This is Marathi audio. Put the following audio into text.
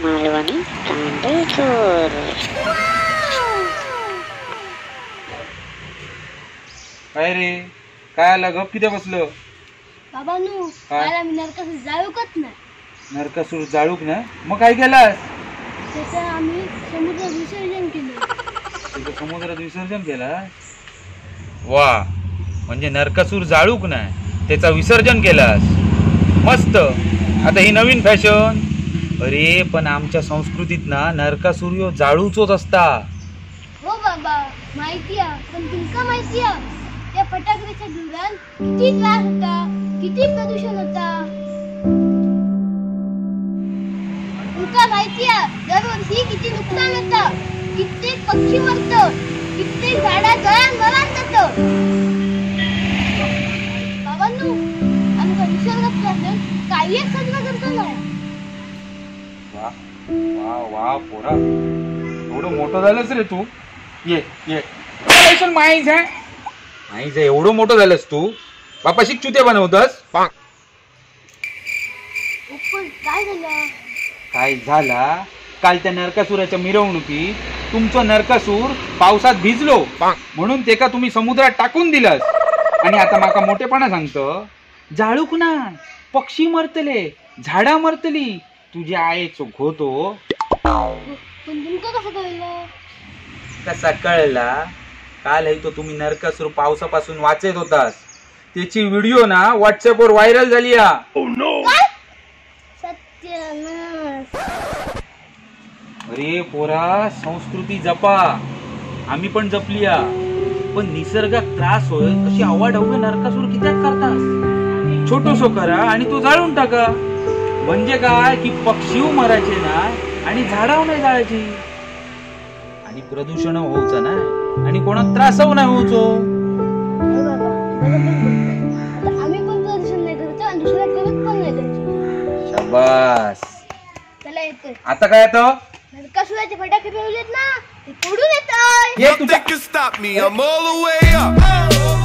मालवणी कांदे चोर. काय रे, काय आला गप किती बसलो? बाबांनो, मला मी नरकासूर जाळूकच नाही. नरकासूर जाळूक ना? मग काय केलास? त्याचं आम्ही समुद्रात विसर्जन केलं. तुझं समुद्रात विसर्जन केलास? वा, म्हणजे नरकासूर जाळूक नाही, त्याचा विसर्जन केलास. मस्त. आता ही नवीन फॅशन. अरे पण आमच्या संस्कृतीत ना नरकासूर ह्यो जाळूचोच असता. हो बाबा, माहिती आहे. पण तुमका माहिती आहे त्या फटाक्याच्या धुरान किती त्रास होता, किती प्रदूषण होता. तुमका माहिती आहे दरवर्षी किती नुकसान होतं, कित्येक पक्षी मरतात, कित्येक झाडा जळान मरण जातात. बाबांनो, आमका निसर्गापासून काही एक साजरा करतो नाही. वा वा वा पोरा, एवढं मोठं झालंस रे तू. ये ये माहीच आहे, माहीच आहे. एवढं मोठं झालंस तू, बापाशी चुत्या बनवतस. काय झालं? काय झाला? काल त्या नरकासुराच्या मिरवणुकीत तुमचं नरकासूर पावसात भिजलो म्हणून ते का तुम्ही समुद्रात टाकून दिलंस. आणि आता माका मोठेपणा सांगतं जाळूक ना, पक्षी मरतले, झाडा मरतली. तुझ्या आईचो घोतो. पण तुमका कसं कळलं? कसा कळला? काल हे तो तुम्ही नरकासूर पावसापासून वाचत होतास, त्याची व्हिडिओ ना व्हॉट्सअपवर व्हायरल झाली. सत्यानाश. अरे पोरा, संस्कृती जपा. आम्ही पण जपली. पण निसर्गात त्रास होय अशी अवाढव्य नरकासूर कित्याक करतास? छोटोसो करा आणि तो जाळून टाका. म्हणजे काय की पक्षी मरायचे ना आणि झाडाव नाही जाळायची, आणि प्रदूषण होऊचं ना आणि कोणाक त्रास नाही होऊचो. आम्ही पण प्रदूषण नाही करतो आणि दुसऱ्या करत पण नाही करायची. शाबास. त्याला येतोय आता काय येतं? नरकासुराचे फटाके पेरलेत ना, ते फोडून येतोय. ये तुझ्या Nothing can stop me, I'm all the way up.